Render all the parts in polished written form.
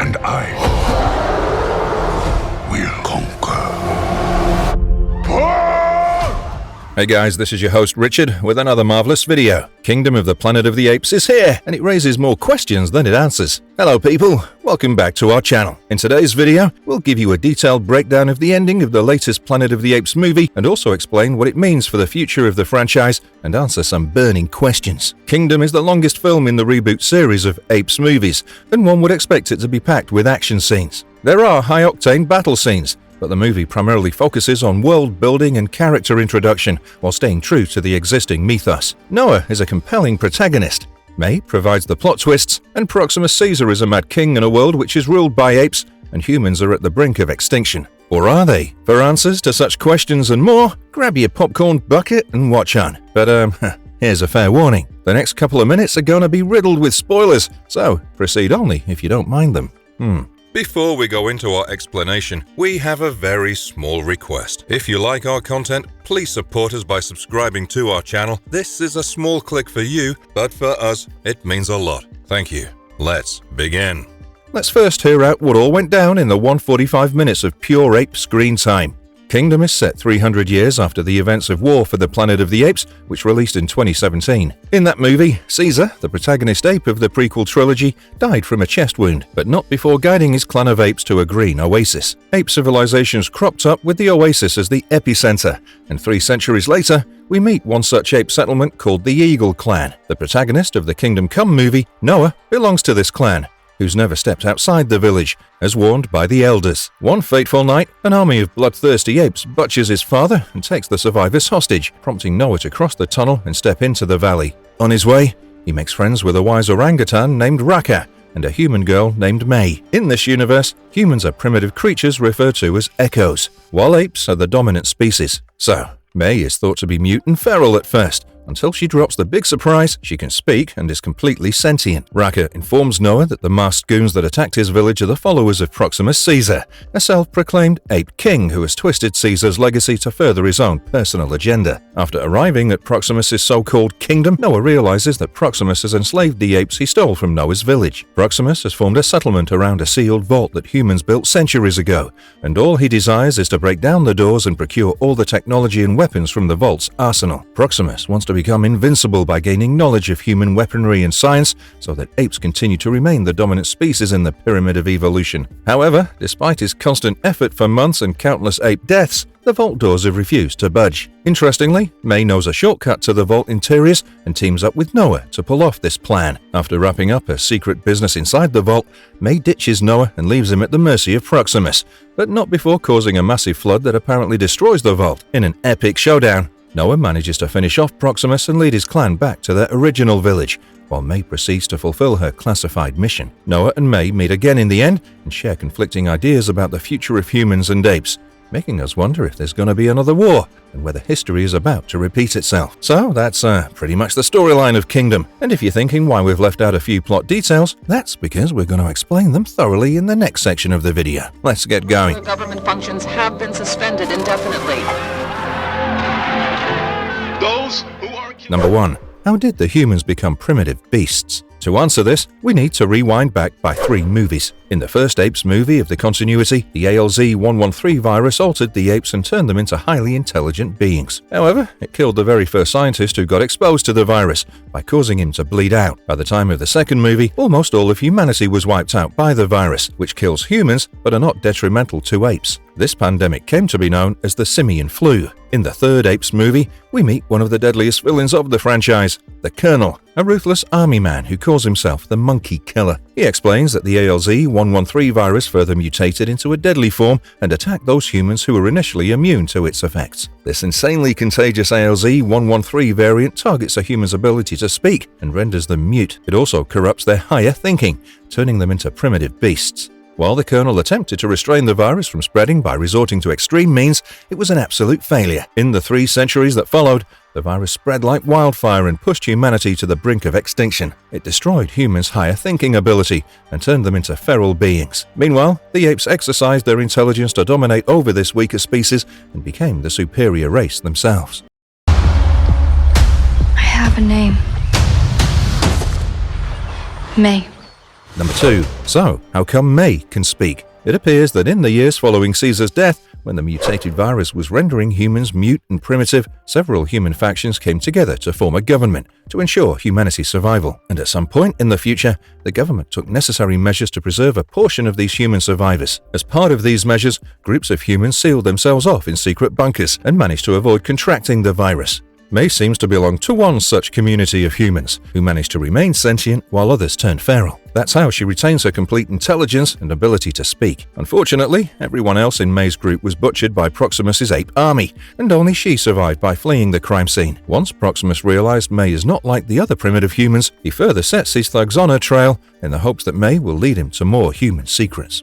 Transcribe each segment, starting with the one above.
and I will conquer. Hey guys, this is your host Richard with another marvelous video. Kingdom of the Planet of the Apes is here, and it raises more questions than it answers. Hello people, welcome back to our channel. In today's video, we'll give you a detailed breakdown of the ending of the latest Planet of the Apes movie, and also explain what it means for the future of the franchise, and answer some burning questions. Kingdom is the longest film in the reboot series of Apes movies, and one would expect it to be packed with action scenes. There are high-octane battle scenes, but the movie primarily focuses on world building and character introduction while staying true to the existing mythos. Noah is a compelling protagonist. May provides the plot twists, and Proximus Caesar is a mad king in a world which is ruled by apes, and humans are at the brink of extinction. Or are they? For answers to such questions and more, grab your popcorn bucket and watch on. But here's a fair warning. The next couple of minutes are gonna be riddled with spoilers, so proceed only if you don't mind them. Before we go into our explanation, we have a very small request. If you like our content, please support us by subscribing to our channel. This is a small click for you, but for us, it means a lot. Thank you. Let's begin. Let's first hear out what all went down in the 145 minutes of pure ape screen time. Kingdom is set 300 years after the events of War for the Planet of the Apes, which released in 2017. In that movie, Caesar, the protagonist ape of the prequel trilogy, died from a chest wound, but not before guiding his clan of apes to a green oasis. Ape civilizations cropped up with the oasis as the epicenter, and 3 centuries later, we meet one such ape settlement called the Eagle Clan. The protagonist of the Kingdom Come movie, Noah, belongs to this clan, who's never stepped outside the village, as warned by the elders. One fateful night, an army of bloodthirsty apes butchers his father and takes the survivors hostage, prompting Noah to cross the tunnel and step into the valley. On his way, he makes friends with a wise orangutan named Raaka and a human girl named May. In this universe, humans are primitive creatures referred to as echoes, while apes are the dominant species. So, May is thought to be mute and feral at first, until she drops the big surprise she can speak and is completely sentient. Raaka informs Noah that the masked goons that attacked his village are the followers of Proximus Caesar, a self-proclaimed ape king who has twisted Caesar's legacy to further his own personal agenda. After arriving at Proximus's so-called kingdom, Noah realizes that Proximus has enslaved the apes he stole from Noah's village. Proximus has formed a settlement around a sealed vault that humans built centuries ago, and all he desires is to break down the doors and procure all the technology and weapons from the vault's arsenal. Proximus wants to become invincible by gaining knowledge of human weaponry and science so that apes continue to remain the dominant species in the pyramid of evolution. However, despite his constant effort for months and countless ape deaths, the vault doors have refused to budge. Interestingly, May knows a shortcut to the vault interiors and teams up with Noah to pull off this plan. After wrapping up a secret business inside the vault, May ditches Noah and leaves him at the mercy of Proximus, but not before causing a massive flood that apparently destroys the vault. In an epic showdown, Noah manages to finish off Proximus and lead his clan back to their original village, while May proceeds to fulfill her classified mission. Noah and May meet again in the end and share conflicting ideas about the future of humans and apes, making us wonder if there's going to be another war and whether history is about to repeat itself. So that's pretty much the storyline of Kingdom. And if you're thinking why we've left out a few plot details, that's because we're going to explain them thoroughly in the next section of the video. Let's get going. Government functions have been suspended indefinitely. Number 1. How did the humans become primitive beasts? To answer this, we need to rewind back by 3 movies. In the first Apes movie of the continuity, the ALZ-113 virus altered the apes and turned them into highly intelligent beings. However, it killed the very first scientist who got exposed to the virus by causing him to bleed out. By the time of the second movie, almost all of humanity was wiped out by the virus, which kills humans but are not detrimental to apes. This pandemic came to be known as the simian flu. In the third Apes movie, we meet one of the deadliest villains of the franchise, the Colonel, a ruthless army man who calls himself the Monkey Killer. He explains that the ALZ-113 virus further mutated into a deadly form and attacked those humans who were initially immune to its effects. This insanely contagious ALZ-113 variant targets a human's ability to speak and renders them mute. It also corrupts their higher thinking, turning them into primitive beasts. While the Colonel attempted to restrain the virus from spreading by resorting to extreme means, it was an absolute failure. In the 3 centuries that followed, the virus spread like wildfire and pushed humanity to the brink of extinction. It destroyed humans' higher thinking ability and turned them into feral beings. Meanwhile, the apes exercised their intelligence to dominate over this weaker species and became the superior race themselves. I have a name. May. Number 2. So, how come May can speak? It appears that in the years following Caesar's death, when the mutated virus was rendering humans mute and primitive, several human factions came together to form a government to ensure humanity's survival. And at some point in the future, the government took necessary measures to preserve a portion of these human survivors. As part of these measures, groups of humans sealed themselves off in secret bunkers and managed to avoid contracting the virus. May seems to belong to one such community of humans who managed to remain sentient while others turned feral. That's how she retains her complete intelligence and ability to speak. Unfortunately, everyone else in May's group was butchered by Proximus's ape army, and only she survived by fleeing the crime scene. Once Proximus realized May is not like the other primitive humans, he further sets his thugs on her trail in the hopes that May will lead him to more human secrets.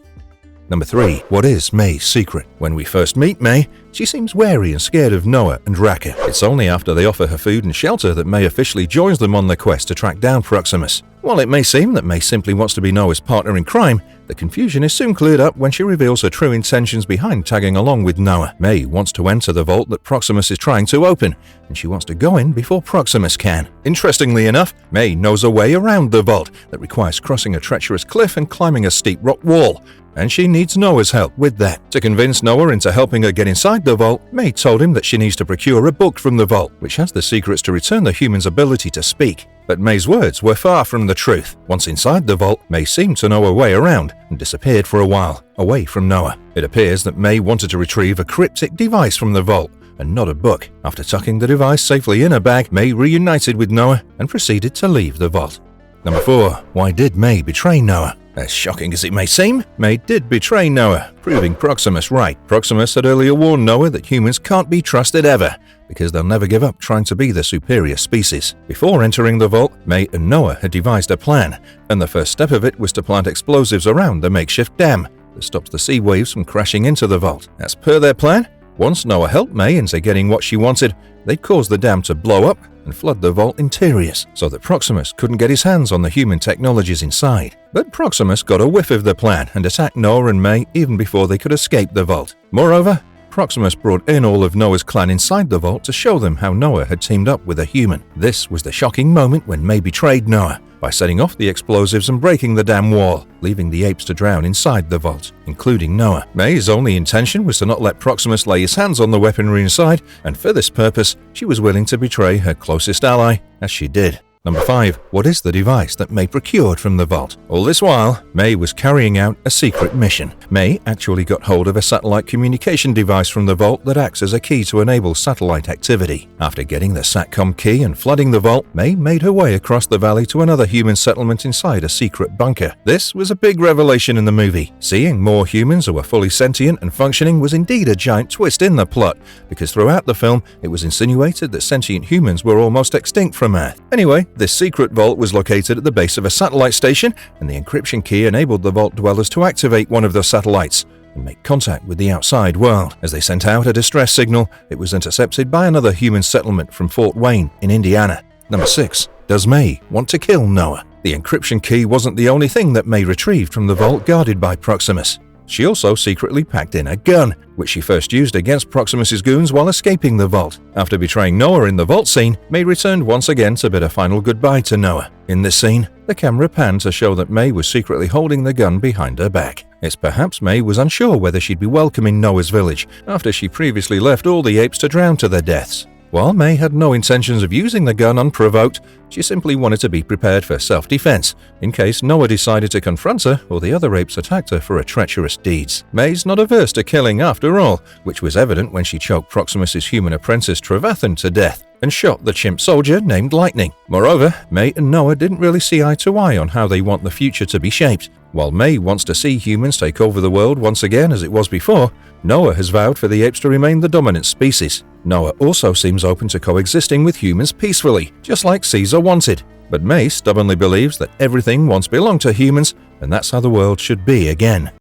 Number 3. What is May's secret? When we first meet May, she seems wary and scared of Noah and Raaka. It's only after they offer her food and shelter that May officially joins them on their quest to track down Proximus. While it may seem that May simply wants to be Noah's partner in crime, the confusion is soon cleared up when she reveals her true intentions behind tagging along with Noah. May wants to enter the vault that Proximus is trying to open, and she wants to go in before Proximus can. Interestingly enough, May knows a way around the vault that requires crossing a treacherous cliff and climbing a steep rock wall, and she needs Noah's help with that. To convince Noah into helping her get inside the vault, May told him that she needs to procure a book from the vault, which has the secrets to return the human's ability to speak. But May's words were far from the truth. Once inside the vault, May seemed to know her way around and disappeared for a while, away from Noah. It appears that May wanted to retrieve a cryptic device from the vault, and not a book. After tucking the device safely in her bag, May reunited with Noah and proceeded to leave the vault. Number 4. Why did May betray Noah? As shocking as it may seem, May did betray Noah, proving Proximus right. Proximus had earlier warned Noah that humans can't be trusted ever, because they'll never give up trying to be the superior species. Before entering the vault, May and Noah had devised a plan, and the first step of it was to plant explosives around the makeshift dam that stops the sea waves from crashing into the vault. As per their plan, once Noah helped May into getting what she wanted, they'd cause the dam to blow up and flood the vault interiors, so that Proximus couldn't get his hands on the human technologies inside. But Proximus got a whiff of the plan and attacked Noah and May even before they could escape the vault. Moreover, Proximus brought in all of Noah's clan inside the vault to show them how Noah had teamed up with a human. This was the shocking moment when May betrayed Noah by setting off the explosives and breaking the dam wall, leaving the apes to drown inside the vault, including Noah. May's only intention was to not let Proximus lay his hands on the weaponry inside, and for this purpose, she was willing to betray her closest ally, as she did. Number 5. What is the device that May procured from the vault? All this while, May was carrying out a secret mission. May actually got hold of a satellite communication device from the vault that acts as a key to enable satellite activity. After getting the SATCOM key and flooding the vault, May made her way across the valley to another human settlement inside a secret bunker. This was a big revelation in the movie. Seeing more humans who were fully sentient and functioning was indeed a giant twist in the plot, because throughout the film, it was insinuated that sentient humans were almost extinct from Earth. Anyway, this secret vault was located at the base of a satellite station, and the encryption key enabled the vault dwellers to activate one of the satellites and make contact with the outside world. As they sent out a distress signal, it was intercepted by another human settlement from Fort Wayne in Indiana. Number 6. Does May want to kill Noah? The encryption key wasn't the only thing that May retrieved from the vault guarded by Proximus. She also secretly packed in a gun, which she first used against Proximus's goons while escaping the vault. After betraying Noah in the vault scene, May returned once again to bid a final goodbye to Noah. In this scene, the camera panned to show that May was secretly holding the gun behind her back. It's perhaps May was unsure whether she'd be welcome in Noah's village, after she previously left all the apes to drown to their deaths. While May had no intentions of using the gun unprovoked, she simply wanted to be prepared for self-defense, in case Noah decided to confront her or the other apes attacked her for her treacherous deeds. May's not averse to killing after all, which was evident when she choked Proximus's human apprentice Trevathan to death and shot the chimp soldier named Lightning. Moreover, May and Noah didn't really see eye to eye on how they want the future to be shaped. While May wants to see humans take over the world once again as it was before, Noah has vowed for the apes to remain the dominant species. Noah also seems open to coexisting with humans peacefully, just like Caesar wanted. But May stubbornly believes that everything once belonged to humans, and that's how the world should be again.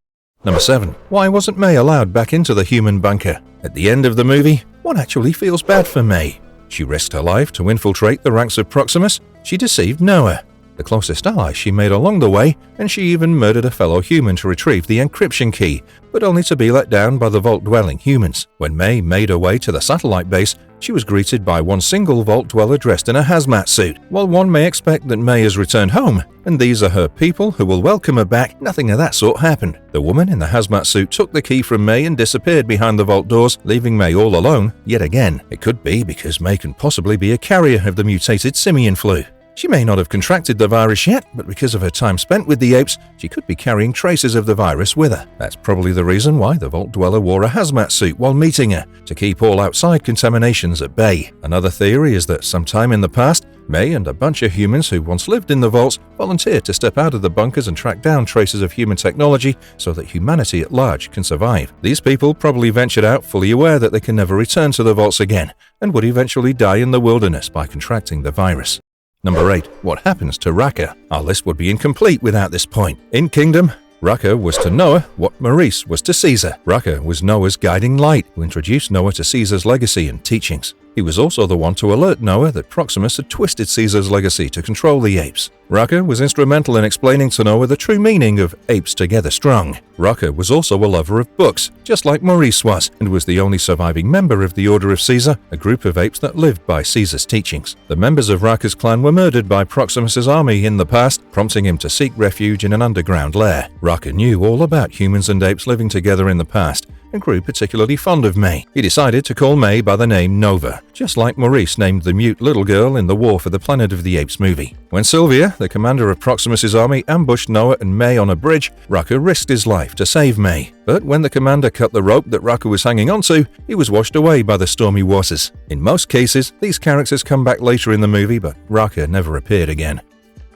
Number 7. Why wasn't May allowed back into the human bunker? At the end of the movie, one actually feels bad for May. She risked her life to infiltrate the ranks of Proximus. She deceived Noah, the closest ally she made along the way, and she even murdered a fellow human to retrieve the encryption key, but only to be let down by the vault-dwelling humans. When May made her way to the satellite base, she was greeted by one single Vault dweller dressed in a hazmat suit. While one may expect that May has returned home, and these are her people who will welcome her back, nothing of that sort happened. The woman in the hazmat suit took the key from May and disappeared behind the Vault doors, leaving May all alone yet again. It could be because May can possibly be a carrier of the mutated simian flu. She may not have contracted the virus yet, but because of her time spent with the apes, she could be carrying traces of the virus with her. That's probably the reason why the Vault dweller wore a hazmat suit while meeting her, to keep all outside contaminations at bay. Another theory is that sometime in the past, May and a bunch of humans who once lived in the vaults volunteered to step out of the bunkers and track down traces of human technology so that humanity at large can survive. These people probably ventured out fully aware that they can never return to the vaults again, and would eventually die in the wilderness by contracting the virus. Number 8. What happens to Raaka? Our list would be incomplete without this point. In Kingdom, Raaka was to Noah what Maurice was to Caesar. Raaka was Noah's guiding light, who introduced Noah to Caesar's legacy and teachings. He was also the one to alert Noah that Proximus had twisted Caesar's legacy to control the apes. Raaka was instrumental in explaining to Noah the true meaning of apes together strong. Raaka was also a lover of books, just like Maurice was, and was the only surviving member of the Order of Caesar, a group of apes that lived by Caesar's teachings. The members of Raaka's clan were murdered by Proximus's army in the past, prompting him to seek refuge in an underground lair. Raaka knew all about humans and apes living together in the past, and grew particularly fond of May. He decided to call May by the name Nova, just like Maurice named the mute little girl in the War for the Planet of the Apes movie. When Sylvia, the commander of Proximus's army, ambushed Noah and May on a bridge, Raaka risked his life to save May. But when the commander cut the rope that Raaka was hanging onto, he was washed away by the stormy waters. In most cases, these characters come back later in the movie, but Raaka never appeared again.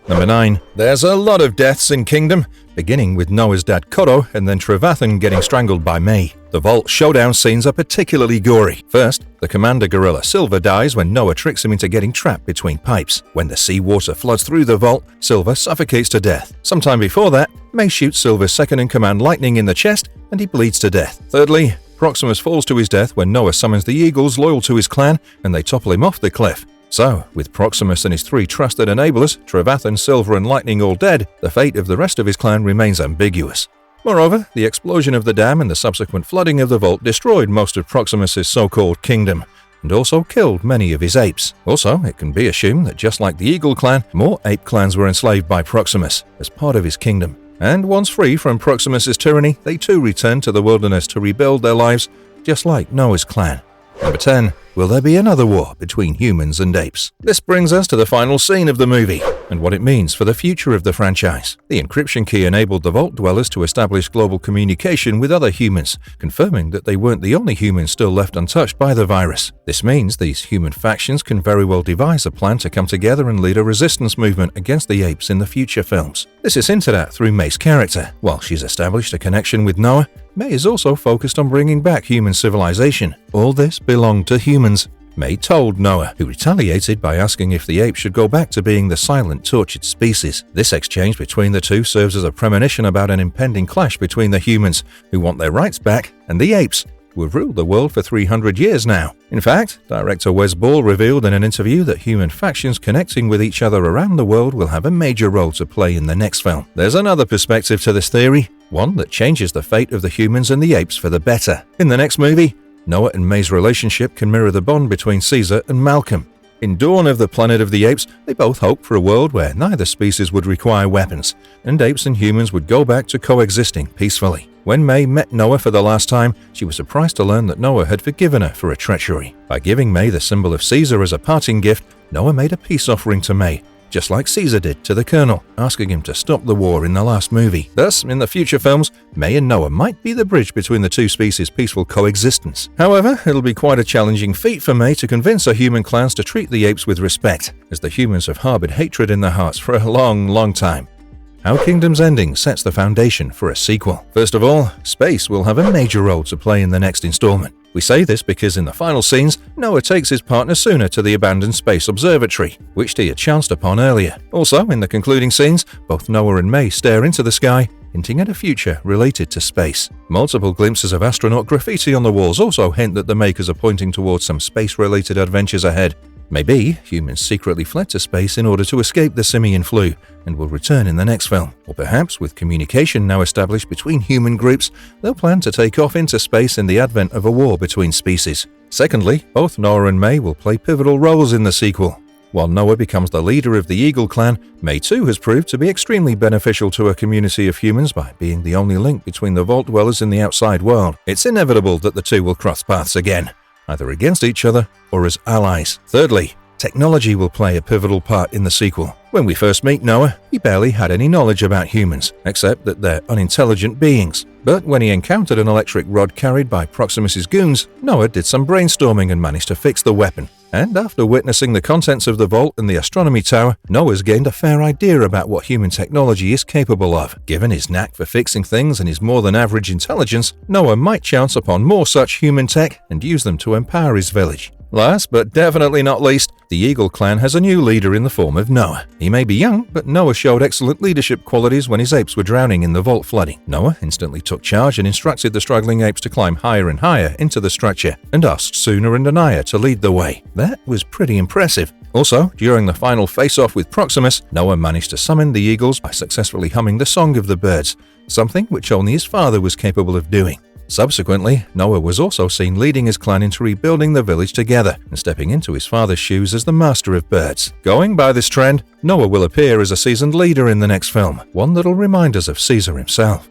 Number 9. There's a lot of deaths in Kingdom, beginning with Noah's dad Kodo and then Trevathan getting strangled by May. The Vault Showdown scenes are particularly gory. First, the commander gorilla Silver dies when Noah tricks him into getting trapped between pipes. When the seawater floods through the vault, Silver suffocates to death. Sometime before that, May shoots Silver's second-in-command Lightning in the chest and he bleeds to death. Thirdly, Proximus falls to his death when Noah summons the Eagles loyal to his clan and they topple him off the cliff. So, with Proximus and his 3 trusted enablers, Trevathan, Silver and Lightning all dead, the fate of the rest of his clan remains ambiguous. Moreover, the explosion of the dam and the subsequent flooding of the vault destroyed most of Proximus's so-called kingdom, and also killed many of his apes. Also, it can be assumed that just like the Eagle clan, more ape clans were enslaved by Proximus as part of his kingdom. And once free from Proximus's tyranny, they too returned to the wilderness to rebuild their lives, just like Noah's clan. Number 10. Will there be another war between humans and apes? This brings us to the final scene of the movie, and what it means for the future of the franchise. The encryption key enabled the Vault dwellers to establish global communication with other humans, confirming that they weren't the only humans still left untouched by the virus. This means these human factions can very well devise a plan to come together and lead a resistance movement against the apes in the future films. This is hinted at through May's character. While she's established a connection with Noah, May is also focused on bringing back human civilization. All this belonged to humans. May told Noah, who retaliated by asking if the apes should go back to being the silent, tortured species. This exchange between the two serves as a premonition about an impending clash between the humans, who want their rights back, and the apes, who have ruled the world for 300 years now. In fact, director Wes Ball revealed in an interview that human factions connecting with each other around the world will have a major role to play in the next film. There's another perspective to this theory, one that changes the fate of the humans and the apes for the better. In the next movie, Noah and May's relationship can mirror the bond between Caesar and Malcolm. In Dawn of the Planet of the Apes, they both hoped for a world where neither species would require weapons, and apes and humans would go back to coexisting peacefully. When May met Noah for the last time, she was surprised to learn that Noah had forgiven her for her treachery. By giving May the symbol of Caesar as a parting gift, Noah made a peace offering to May, just like Caesar did to the Colonel, asking him to stop the war in the last movie. Thus, in the future films, May and Noah might be the bridge between the two species' peaceful coexistence. However, it'll be quite a challenging feat for May to convince her human clans to treat the apes with respect, as the humans have harbored hatred in their hearts for a long time. How Kingdom's ending sets the foundation for a sequel. First of all, space will have a major role to play in the next installment. We say this because in the final scenes, Noah takes his partner Suna to the abandoned space observatory, which he had chanced upon earlier. Also, in the concluding scenes, both Noah and May stare into the sky, hinting at a future related to space. Multiple glimpses of astronaut graffiti on the walls also hint that the makers are pointing towards some space-related adventures ahead. Maybe humans secretly fled to space in order to escape the simian flu and will return in the next film. Or perhaps, with communication now established between human groups, they'll plan to take off into space in the advent of a war between species. Secondly, both Noah and May will play pivotal roles in the sequel. While Noah becomes the leader of the Eagle clan, May too has proved to be extremely beneficial to a community of humans by being the only link between the Vault dwellers and the outside world. It's inevitable that the two will cross paths again, either against each other or as allies. Thirdly, technology will play a pivotal part in the sequel. When we first meet Noah, he barely had any knowledge about humans, except that they're unintelligent beings. But when he encountered an electric rod carried by Proximus's goons, Noah did some brainstorming and managed to fix the weapon. And after witnessing the contents of the vault and the astronomy tower, Noah's gained a fair idea about what human technology is capable of. Given his knack for fixing things and his more than average intelligence, Noah might chance upon more such human tech and use them to empower his village. Last but definitely not least, the Eagle clan has a new leader in the form of Noah. He may be young, but Noah showed excellent leadership qualities when his apes were drowning in the vault flooding. Noah instantly took charge and instructed the struggling apes to climb higher and higher into the structure, and asked Suna and Anaya to lead the way. That was pretty impressive. Also, during the final face-off with Proximus, Noah managed to summon the eagles by successfully humming the Song of the Birds, something which only his father was capable of doing. Subsequently, Noah was also seen leading his clan into rebuilding the village together and stepping into his father's shoes as the master of birds. Going by this trend, Noah will appear as a seasoned leader in the next film, one that'll remind us of Caesar himself.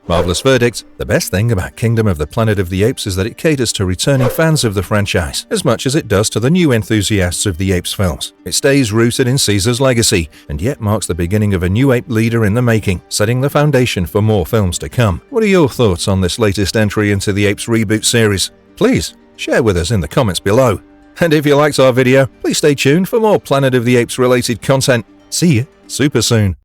Marvelous verdict: the best thing about Kingdom of the Planet of the Apes is that it caters to returning fans of the franchise, as much as it does to the new enthusiasts of the Apes films. It stays rooted in Caesar's legacy, and yet marks the beginning of a new ape leader in the making, setting the foundation for more films to come. What are your thoughts on this latest entry into the Apes reboot series? Please share with us in the comments below. And if you liked our video, please stay tuned for more Planet of the Apes related content. See you super soon.